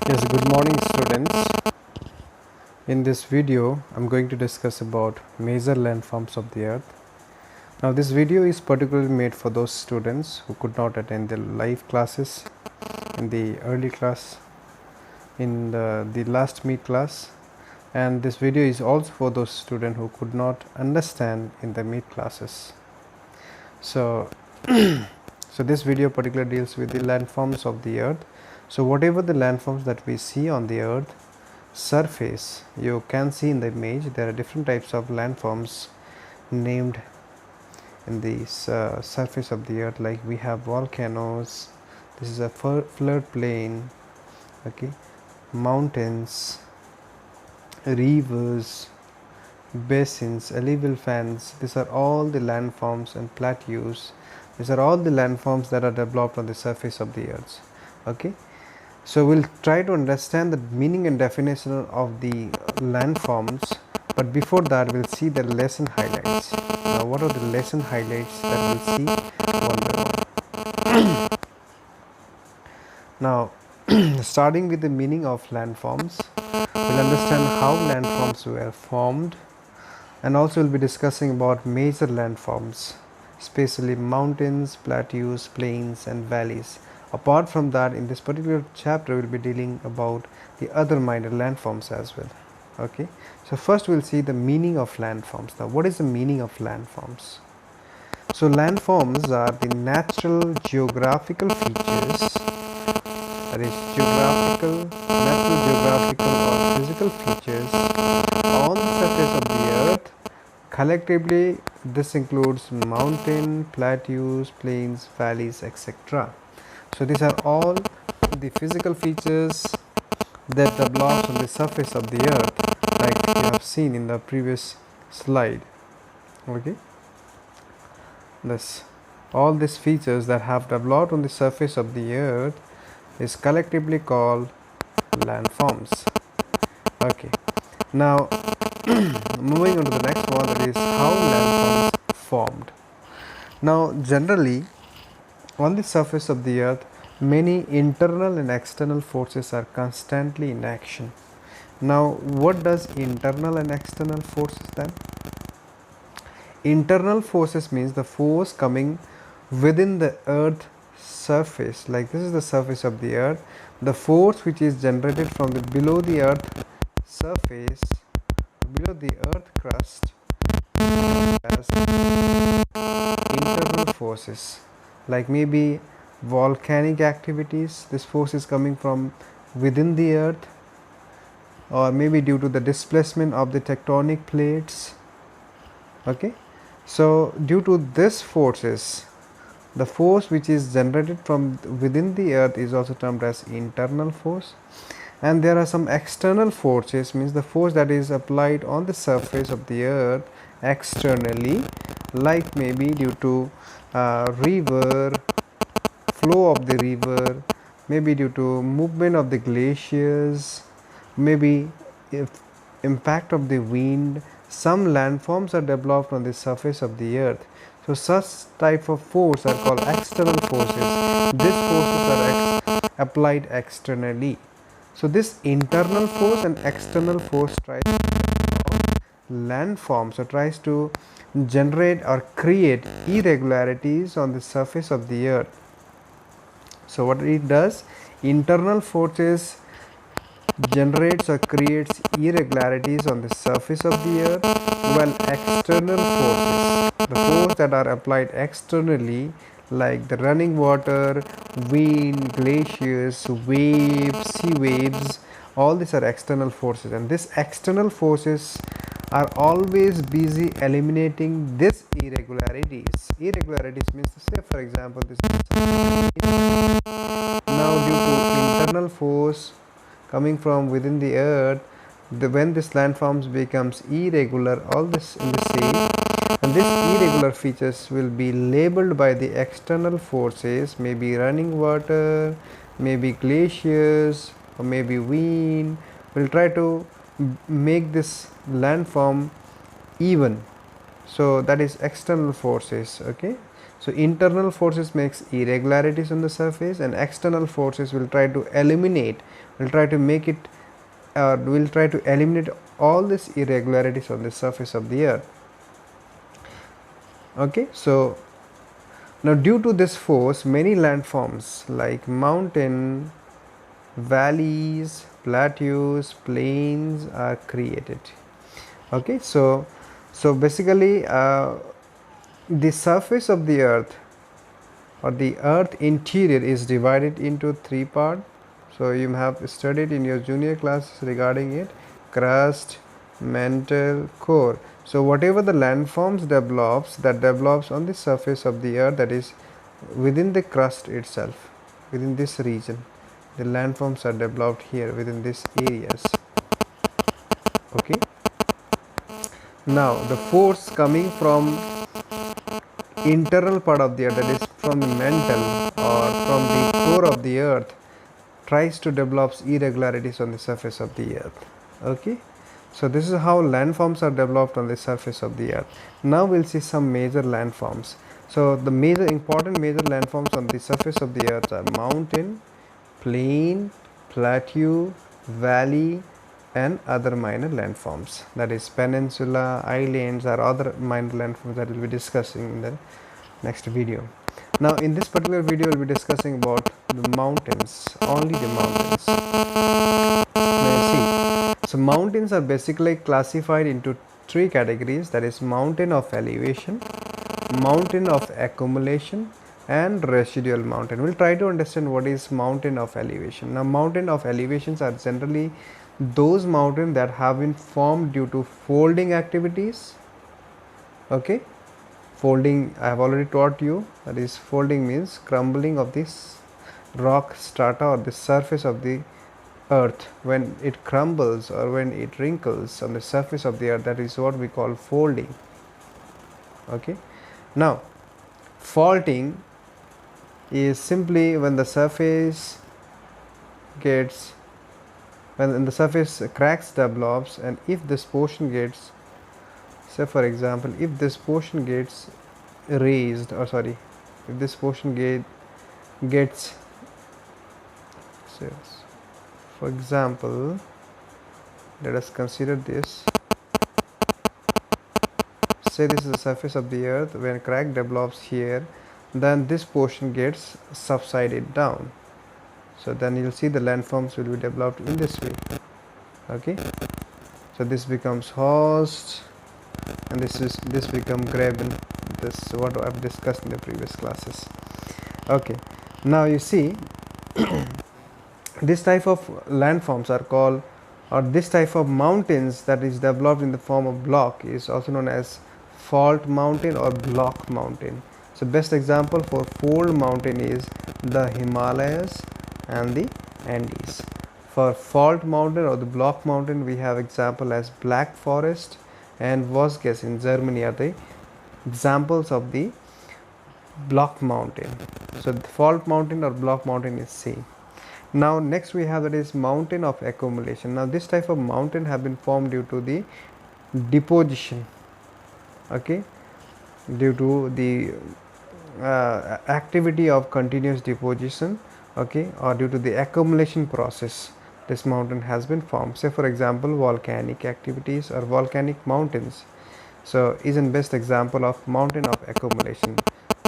Yes, good morning students. In this video, I'm going to discuss about major landforms of the earth. Now this video is particularly made for those students who could not attend the live classes in the early class, in the last meet class, and this video is also for those students who could not understand in the meet classes. So, so this video particularly deals with the landforms of the earth. So whatever the landforms that we see on the earth surface, you can see in the image there are different types of landforms named in the surface of the earth. Like we have volcanoes, this is a flood plain, okay, mountains, rivers, basins, alluvial fans. These are all the landforms, and plateaus. These are all the landforms that are developed on the surface of the earth. Okay, so we'll try to understand the meaning and definition of the landforms, but before that we'll see the lesson highlights. Now what are the lesson highlights that we'll see one by one? Now starting with the meaning of landforms, we'll understand how landforms were formed, and also we'll be discussing about major landforms, especially mountains, plateaus, plains and valleys. Apart from that, in this particular chapter we'll be dealing about the other minor landforms as well. Okay, so first we'll see the meaning of landforms. Now what is the meaning of landforms? So landforms are the natural geographical features, that is natural geographical or physical features on the surface of the earth. Collectively this includes mountain, plateaus, plains, valleys, etc. So these are all the physical features that develop on the surface of the earth, like you have seen in the previous slide. Okay, all these features that have developed on the surface of the earth is collectively called landforms. Okay, now moving on to the next one, that is how landforms formed. Now generally on the surface of the earth, many internal and external forces are constantly in action. Now what does internal and external forces then? Internal forces means the force coming within the earth surface, like this is the surface of the earth. The force which is generated from the below the earth surface, below the earth crust, as internal forces. Like maybe volcanic activities, this force is coming from within the earth, or maybe due to the displacement of the tectonic plates. Okay, so due to this forces, the force which is generated from within the earth is also termed as internal force. And there are some external forces, means the force that is applied on the surface of the earth externally, like maybe due to river, flow of the river, maybe due to movement of the glaciers, maybe if impact of the wind. Some landforms are developed on the surface of the earth. So such type of force are called external forces. These forces are applied externally. So this internal force and external force tries to landforms, or tries to generate or create irregularities on the surface of the earth. So what it does, internal forces generates or creates irregularities on the surface of the earth, while external forces, the force that are applied externally, like the running water, wind, glaciers, waves, sea waves, all these are external forces, and these external forces are always busy eliminating these irregularities. Irregularities means, say for example, this now due to internal force coming from within the earth, when this landforms becomes irregular, all this in the sea, and these irregular features will be labeled by the external forces, maybe running water, maybe glaciers, or maybe wind, will try to make this landform even. So that is external forces. Okay, so internal forces makes irregularities on the surface, and external forces will try to eliminate We'll try to make it, we'll try to eliminate all these irregularities on the surface of the earth. Okay, so now due to this force, many landforms like mountain, valleys, plateaus, plains are created. Okay, so basically the surface of the earth or the earth interior is divided into three parts. So you have studied in your junior classes regarding it: crust, mantle, core. So whatever the landforms develops, that develops on the surface of the earth, that is within the crust itself, within this region. The landforms are developed here within these areas. Okay. Now the force coming from internal part of the earth, that is from the mantle or from the core of the earth, tries to develop irregularities on the surface of the earth. Okay, so this is how landforms are developed on the surface of the earth. Now we'll see some major landforms. So the important major landforms on the surface of the earth are mountain, plain, plateau, valley, and other minor landforms, that is peninsula, islands, or other minor landforms that we'll be discussing in the next video. Now in this particular video we'll be discussing about the mountains, only the mountains. Now you see, so mountains are basically classified into three categories, that is mountain of elevation, mountain of accumulation, and residual mountain. We'll try to understand what is mountain of elevation. Now mountain of elevations are generally those mountains that have been formed due to folding activities. Okay, folding I have already taught you, that is folding means crumbling of this rock strata or the surface of the earth. When it crumbles or when it wrinkles on the surface of the earth, that is what we call folding. Okay, now faulting is simply when the surface gets, when the surface cracks develops, and if this portion gets, say for example, if this portion gets raised, or sorry, if this portion gets, say, for example, let us consider this. Say this is the surface of the earth. When a crack develops here, then this portion gets subsided down. So then you'll see the landforms will be developed in this way. Okay, so this becomes host, and this become graben. This is what I've discussed in the previous classes. Okay, now you see this type of landforms are called, or this type of mountains that is developed in the form of block is also known as fault mountain or block mountain. So best example for fold mountain is the Himalayas and the Andes. For fault mountain or the block mountain, we have example as Black Forest and Vosges in Germany are the examples of the block mountain. So the fault mountain or block mountain is same. Now next we have, that is mountain of accumulation. Now this type of mountain have been formed due to the deposition. Okay, due to the activity of continuous deposition, okay, or due to the accumulation process, this mountain has been formed. Say for example, volcanic activities or volcanic mountains, so is an best example of mountain of accumulation.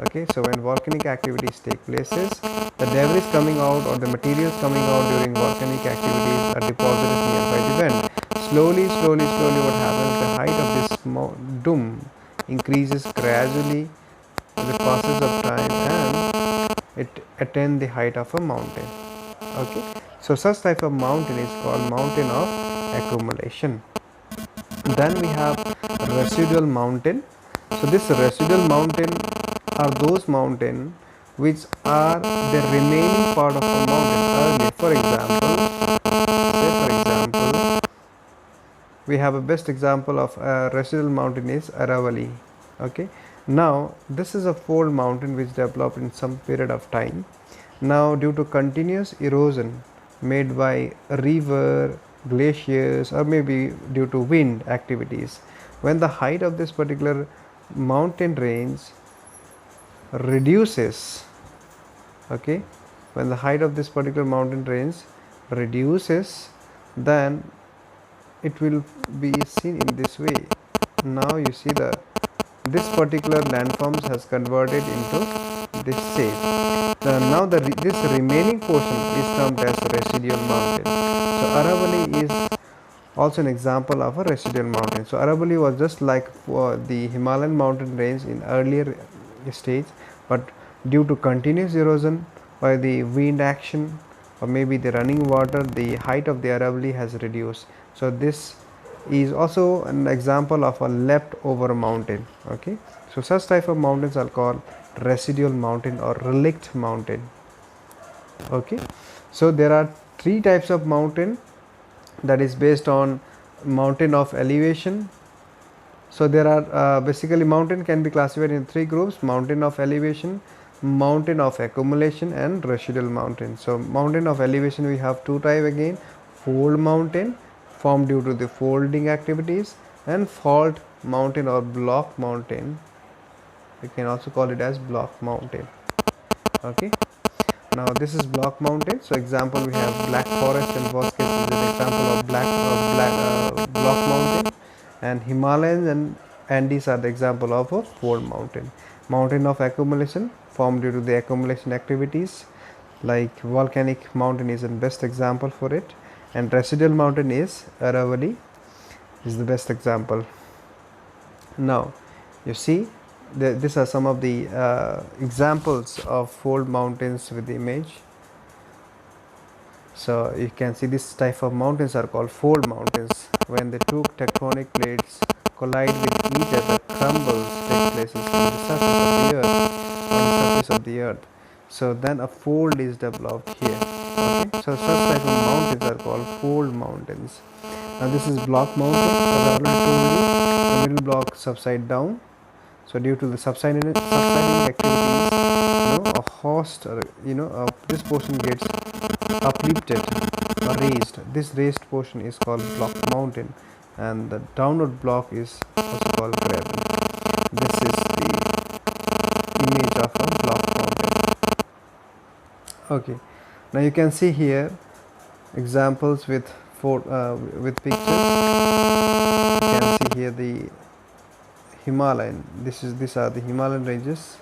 Okay, so when volcanic activities take places, the debris coming out or the materials coming out during volcanic activities are deposited nearby the vent. Slowly what happens, the height of this dome increases gradually with the passage of time, and it attains the height of a mountain. Okay, so such type of mountain is called mountain of accumulation. Then we have residual mountain. So this residual mountain are those mountain which are the remaining part of a mountain earlier. For example, we have a best example of a residual mountain is Aravalli. Okay, now this is a fold mountain which developed in some period of time. Now due to continuous erosion made by river, glaciers, or maybe due to wind activities, when the height of this particular mountain range reduces, okay, when the height of this particular mountain range reduces, then it will be seen in this way. Now you see this particular landforms has converted into this shape. Now this remaining portion is termed as residual mountain. So Aravalli is also an example of a residual mountain. So Aravalli was just like the Himalayan mountain range in earlier stage, but due to continuous erosion by the wind action or maybe the running water, the height of the Aravalli has reduced. So this is also an example of a leftover mountain. Okay, so such type of mountains are called residual mountain or relict mountain. Okay, so there are three types of mountain, that is based on mountain of elevation. So there are basically mountain can be classified in three groups: mountain of elevation, mountain of accumulation, and residual mountain. So mountain of elevation we have two type again: fold mountain formed due to the folding activities, and fault mountain or block mountain. We can also call it as block mountain. Okay, now this is block mountain. So example, we have Black Forest and Bosques is an example of block mountain, and Himalayas and Andes are the example of a fold mountain. Mountain of accumulation formed due to the accumulation activities, like volcanic mountain is the best example for it, and residual mountain is Aravalli is the best example. Now you see, these are some of the examples of fold mountains with the image. So you can see this type of mountains are called fold mountains. When the two tectonic plates collide with each other, crumbles take place on the surface of the earth. So then a fold is developed here. Okay, so such type of mountains are called fold mountains. Now this is block mountain. As I already told you, the middle block subside down. So due to the subsiding activities, a host or this portion gets uplifted or raised. This raised portion is called block mountain, and the downward block is also called graben. This is the image of a block mountain. Okay, now you can see here examples with pictures. You can see here the Himalayan. These are the Himalayan ranges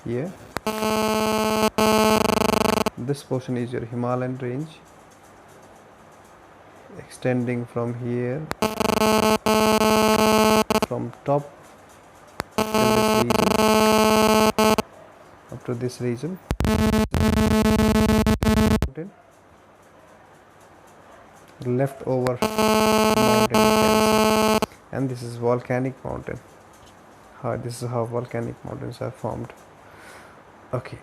here. This portion is your Himalayan range, extending from here, from top in this region up to this region. Leftover mountain, and this is volcanic mountain. This is how volcanic mountains are formed. Okay.